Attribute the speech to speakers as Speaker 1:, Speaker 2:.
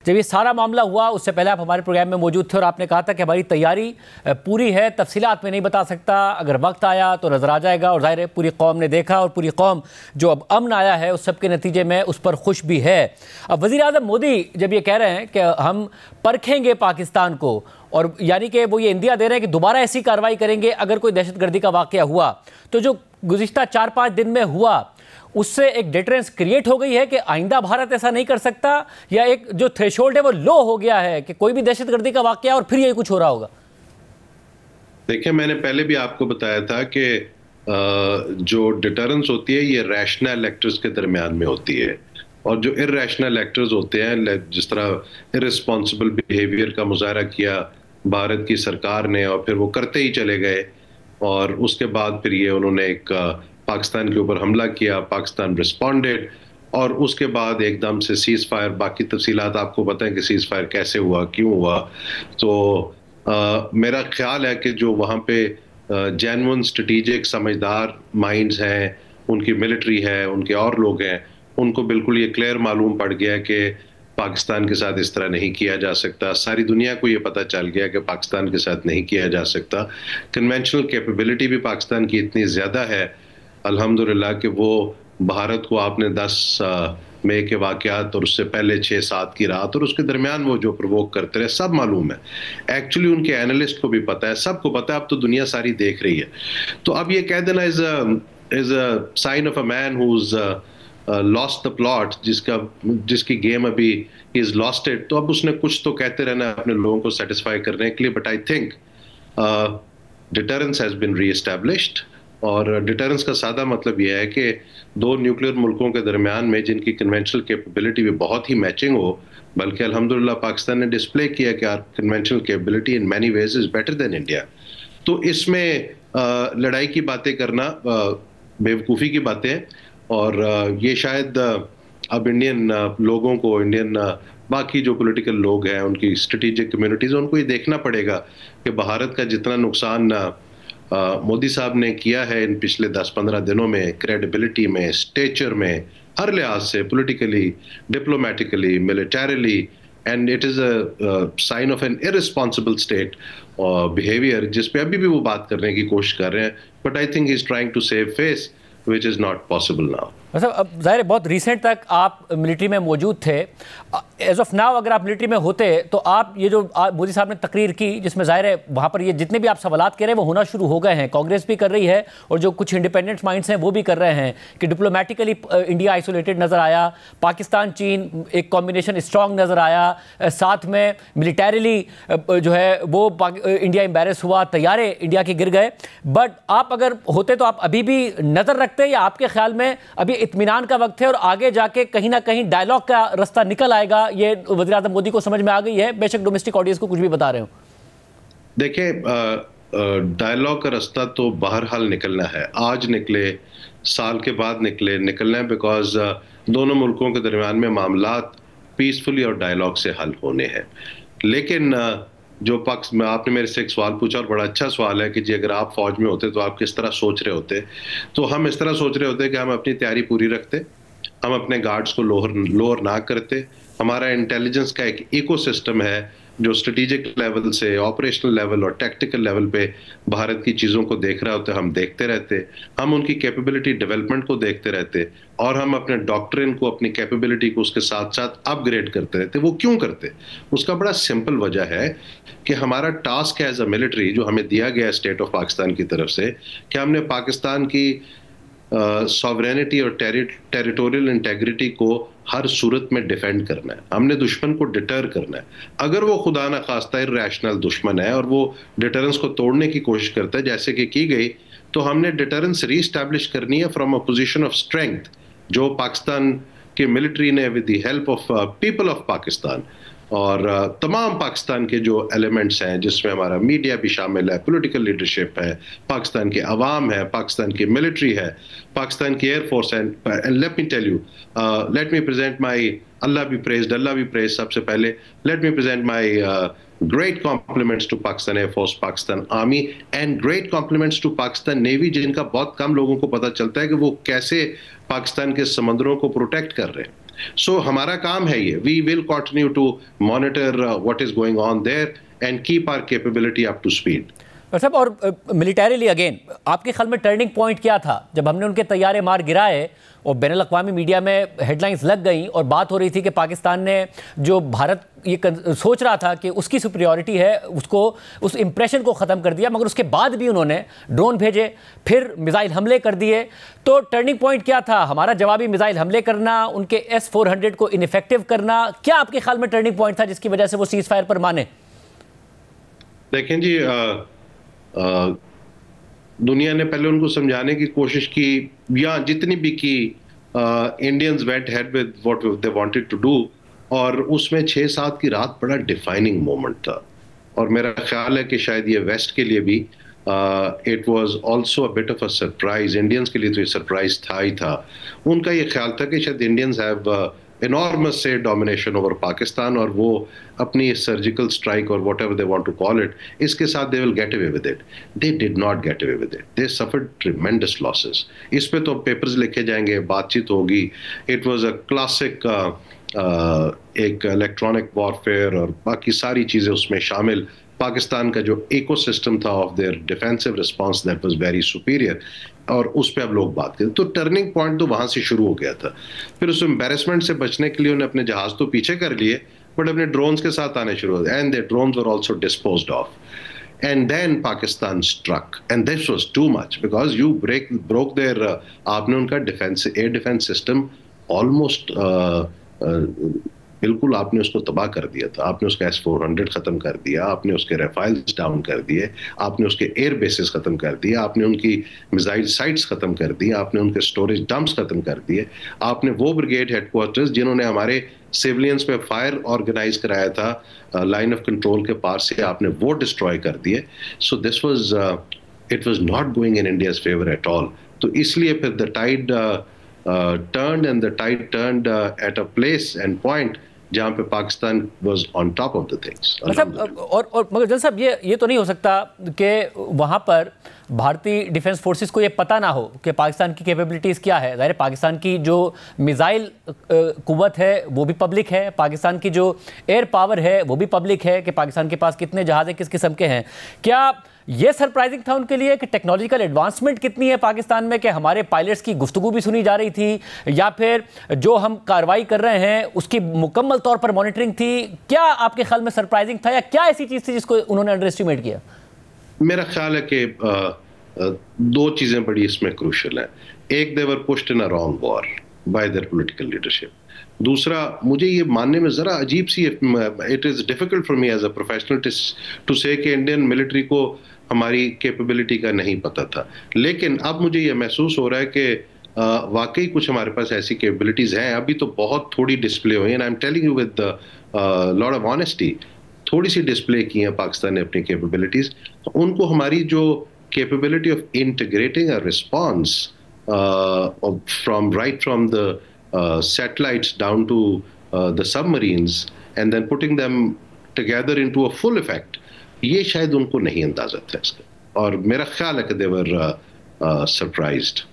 Speaker 1: जब ये सारा मामला हुआ उससे पहले आप हमारे प्रोग्राम में मौजूद थे और आपने कहा था कि हमारी तैयारी पूरी है, तफसीलात में नहीं बता सकता, अगर वक्त आया तो नज़र आ जाएगा। और ज़ाहिर है पूरी कौम ने देखा और पूरी कौम जो अब अमन आया है उस सब के नतीजे में उस पर खुश भी है। अब वज़ीर आज़म मोदी जब ये कह रहे हैं कि हम परखेंगे पाकिस्तान को, और यानी कि वो ये इंदिया दे रहे हैं कि दोबारा ऐसी कार्रवाई करेंगे अगर कोई दहशतगर्दी का वाक़या हुआ, तो जो गुज़िश्ता 4-5 दिन में हुआ उससे एक डिटरेंस क्रिएट हो गई है कि आइंदा भारत ऐसा नहीं कर सकता, या एक जो थ्रेशोल्ड है वो लो हो गया है कि कोई भी दहशतगर्दी का वाकया और फिर यही कुछ हो रहा होगा?
Speaker 2: देखिए, मैंने पहले भी आपको बताया था कि जो डिटरेंस होती है ये रैशनल एक्टर्स के दरमियान में होती है, और जो इरैशनल एक्टर्स होते हैं, जिस तरह इररिस्पॉन्सिबल बिहेवियर का मुजाहरा किया भारत की सरकार ने और फिर वो करते ही चले गए, और उसके बाद फिर ये उन्होंने एक पाकिस्तान के ऊपर हमला किया, पाकिस्तान रिस्पॉन्डेड, और उसके बाद एकदम से सीज फायर, बाकी तफसीलात आपको पता है कि सीज फायर कैसे हुआ, क्यों हुआ। तो मेरा ख्याल है कि जो वहाँ पे जेन्युइन स्ट्रेटेजिक समझदार माइंड्स हैं, उनकी मिलिट्री है, उनके और लोग हैं, उनको बिल्कुल ये क्लियर मालूम पड़ गया कि पाकिस्तान के साथ इस तरह नहीं किया जा सकता। सारी दुनिया को ये पता चल गया कि पाकिस्तान के साथ नहीं किया जा सकता। कन्वेंशनल कैपेबिलिटी भी पाकिस्तान की इतनी ज़्यादा है अल्हम्दुलिल्लाह कि वो भारत को आपने 10 मई के वाक़यात और उससे पहले 6-7 की रात और उसके दरमियान वो जो प्रवोक करते रहे, सब मालूम है। एक्चुअली उनके एनालिस्ट को भी पता है, सबको पता है, अब तो दुनिया सारी देख रही है। तो अब ये कह देना is a sign of a man who is lost the plot, जिसकी गेम अभी इज लॉस्ट इट। तो अब उसने कुछ तो कहते रहना है अपने लोगों को सेटिस्फाई करने के लिए, but I think deterrence has been reestablished. और डिटरेंस का सादा मतलब यह है कि दो न्यूक्लियर मुल्कों के दरमियान में जिनकी कन्वेंशनल कैपेबिलिटी भी बहुत ही मैचिंग हो, बल्कि अल्हम्दुलिल्लाह पाकिस्तान ने डिस्प्ले किया कि our conventional capability in many ways is better than India. तो इसमें लड़ाई की बातें करना बेवकूफ़ी की बातें हैं, और ये शायद अब इंडियन लोगों को, इंडियन बाकी जो पॉलिटिकल लोग हैं, उनकी स्ट्रेटेजिक कम्युनिटीज, उनको ये देखना पड़ेगा कि भारत का जितना नुकसान मोदी साहब ने किया है इन पिछले 10-15 दिनों में, क्रेडिबिलिटी में, स्टेचर में, हर लिहाज से, politically, diplomatically, militarily, and it is a sign of an irresponsible state behaviour, जिस पे अभी भी वो बात करने की कोशिश कर रहे हैं। But I think he is trying to save face which is not possible now.
Speaker 1: मतलब अब ज़ाहिर है बहुत रिसेंट तक आप मिलिट्री में मौजूद थे। एज ऑफ नाउ अगर आप मिलिट्री में होते तो आप ये जो मोदी साहब ने तकरीर की, जिसमें ज़ाहिर है वहाँ पर ये जितने भी आप सवालात कह रहे हैं वो होना शुरू हो गए हैं, कांग्रेस भी कर रही है और जो कुछ इंडिपेंडेंट माइंड्स हैं वो भी कर रहे हैं कि डिप्लोमेटिकली इंडिया आइसोलेटेड नज़र आया, पाकिस्तान चीन एक कॉम्बिनेशन स्ट्रॉन्ग नज़र आया, साथ में मिलिटरीली जो है वो इंडिया एम्बेरस हुआ, तैयारे इंडिया के गिर गए। बट आप अगर होते तो आप अभी भी नज़र रखते, या आपके ख्याल में अभी इत्मीनान का वक्त है और आगे जाके कहीं ना कहीं डायलॉग का रास्ता निकल आएगा? ये वज़ीर आज़म मोदी को समझ में आ गई है, बेशक डोमेस्टिक ऑडियंस को कुछ भी बता रहे हो।
Speaker 2: देखिए, डायलॉग का रास्ता तो बहरहाल निकलना है, आज निकले, साल के बाद निकलना है, बिकॉज दोनों मुल्कों के दरमियान में मामलात पीसफुली और डायलॉग से हल होने हैं। लेकिन जो पक्ष में आपने मेरे से एक सवाल पूछा और बड़ा अच्छा सवाल है कि जी अगर आप फौज में होते तो आप किस तरह सोच रहे होते, तो हम इस तरह सोच रहे होते कि हम अपनी तैयारी पूरी रखते, हम अपने गार्ड्स को लोअर ना करते। हमारा इंटेलिजेंस का एक इकोसिस्टम है जो स्ट्रेटेजिक लेवल से ऑपरेशनल लेवल और टैक्टिकल लेवल पे भारत की चीज़ों को देख रहा होता है, हम देखते रहते, हम उनकी कैपेबिलिटी डेवलपमेंट को देखते रहते, और हम अपने डॉक्ट्रिन को, अपनी कैपेबिलिटी को उसके साथ साथ अपग्रेड करते रहते। वो क्यों करते? उसका बड़ा सिंपल वजह है कि हमारा टास्क है एज अ मिलिट्री, जो हमें दिया गया है स्टेट ऑफ पाकिस्तान की तरफ से, कि हमने पाकिस्तान की सॉवरेनिटी और टेरिटोरियल इंटेग्रिटी को हर सूरत में डिफेंड करना है, हमने दुश्मन को डिटर करना है। अगर वो खुदा ना खास्ता इरैशनल दुश्मन है और वो डिटरेंस को तोड़ने की कोशिश करता है जैसे कि की गई, तो हमने डिटरेंस रीस्टैब्लिश करनी है from a position of strength, जो पाकिस्तान की मिलिट्री ने with the help of people of Pakistan और तमाम पाकिस्तान के जो एलिमेंट्स हैं, जिसमें हमारा मीडिया भी शामिल है, पॉलिटिकल लीडरशिप है, पाकिस्तान के अवाम है, पाकिस्तान की मिलिट्री है, पाकिस्तान की एयरफोर्स है। And let me tell you, let me present my, अल्लाह भी प्रेज, सबसे पहले let me present my great compliments to Pakistan Air Force, Pakistan Army and great compliments to Pakistan Navy, जिनका बहुत कम लोगों को पता चलता है कि वो कैसे पाकिस्तान के समंदरों को प्रोटेक्ट कर रहे हैं। सो हमारा काम है ये, we will continue to monitor what is going on there and keep our capability up to speed.
Speaker 1: साहब, और मिलिटरीली अगेन आपके ख्याल में टर्निंग पॉइंट क्या था जब हमने उनके तैयारे मार गिराए और बैनुल अक़वामी मीडिया में हेडलाइंस लग गई और बात हो रही थी कि पाकिस्तान ने जो भारत ये सोच रहा था कि उसकी सुपीरियॉरिटी है, उसको उस इंप्रेशन को ख़त्म कर दिया, मगर उसके बाद भी उन्होंने ड्रोन भेजे, फिर मिसाइल हमले कर दिए। तो टर्निंग पॉइंट क्या था? हमारा जवाबी मिसाइल हमले करना, उनके S-400 को इनफेक्टिव करना, क्या आपके ख्याल में टर्निंग पॉइंट था जिसकी वजह से वो सीज फायर पर माने?
Speaker 2: देखें जी, दुनिया ने पहले उनको समझाने की कोशिश की, या जितनी भी की, Indians went ahead with what they wanted to do, और उसमें 6-7 की रात बड़ा डिफाइनिंग मोमेंट था। और मेरा ख्याल है कि शायद ये वेस्ट के लिए भी it was also a bit of a surprise. Indians के लिए तो ये सरप्राइज था ही था। उनका ये ख्याल था कि शायद Indians have enormous say domination over Pakistan, और वो अपनी सर्जिकल स्ट्राइक और whatever they want to call it, इसके साथ they will get away with it. They did not get away with it. They suffered tremendous losses. इस पे तो papers लिखे जाएंगे, बातचीत होगी। It was a classic एक इलेक्ट्रॉनिक वॉरफेयर और बाकी सारी चीज़ें उसमें शामिल। पाकिस्तान का जो इकोसिस्टम था of their defensive response, that was very superior, और उस पर अब लोग बात करें। तो टर्निंग पॉइंट तो वहां से शुरू हो गया था। फिर उस एम्बेरसमेंट से बचने के लिए उन्हें अपने जहाज तो पीछे कर लिए, बट अपने ड्रोन्स के साथ आने शुरू हो गए, and their drones were also disposed of. And then Pakistan struck, and this was too much because you broke their आपने उनका defence, air defence system almost बिल्कुल आपने उसको तबाह कर दिया था। आपने उसका S-400 खत्म कर दिया, आपने उसके राफेल्स डाउन कर दिए, आपने उसके एयर बेसिस खत्म कर दिए, आपने उनकी मिसाइल साइट्स खत्म कर दी, आपने उनके स्टोरेज डंप्स खत्म कर दिए, आपने वो ब्रिगेड हेडक्वार्टर्स जिन्होंने हमारे सिविलियंस पे फायर ऑर्गेनाइज कराया था लाइन ऑफ कंट्रोल के पार से, आपने वो डिस्ट्रॉय कर दिए। So this was it was not going in India's favour at all. तो इसलिए फिर the tide turned, and the tide turned at a place and point जहाँ पे Pakistan was on top of the things।
Speaker 1: मतलब और मगर जल साहब, ये तो नहीं हो सकता कि वहाँ पर भारतीय डिफेंस फोर्सेस को ये पता ना हो कि पाकिस्तान की कैपेबिलिटीज़ क्या है। ज़ाहिर पाकिस्तान की जो मिसाइल कुव्वत है वो भी पब्लिक है, पाकिस्तान की जो एयर पावर है वो भी पब्लिक है कि पाकिस्तान के पास कितने जहाज़ किस किस्म के हैं। क्या ये सरप्राइजिंग था उनके लिए कि टेक्नोलॉजिकल एडवांसमेंट कितनी है पाकिस्तान में, कि हमारे पायलट्स की गुफ्तगू भी सुनी जा रही थी, या फिर जो हम कार्रवाई कर रहे हैं उसकी मुकम्मल तौर पर मॉनिटरिंग थी? क्या आपके ख्याल में सरप्राइजिंग था, या क्या ऐसी चीज़ थी जिसको उन्होंने अंडर एस्टिमेट किया?
Speaker 2: मेरा ख्याल है कि दो चीज़ें बड़ी इसमें क्रूशल हैं। एक, they were pushed in a wrong war by their political leadership. दूसरा, मुझे ये मानने में ज़रा अजीब सी, it is difficult for me as a professional to say कि इंडियन मिलिट्री को हमारी कैपेबिलिटी का नहीं पता था। लेकिन अब मुझे ये महसूस हो रहा है कि वाकई कुछ हमारे पास ऐसी कैपेबिलिटीज़ हैं। अभी तो बहुत थोड़ी डिस्प्ले हुई है, and I am telling you with lot of honesty, थोड़ी सी डिस्प्ले की हैं पाकिस्तान ने अपनी कैपेबिलिटीज़। उनको हमारी जो capability of integrating a response from the satellites down to the submarines and then putting them together into a full effect, ये शायद उनको नहीं अंदाजा था इसका, और मेरा ख्याल है कि they were surprised।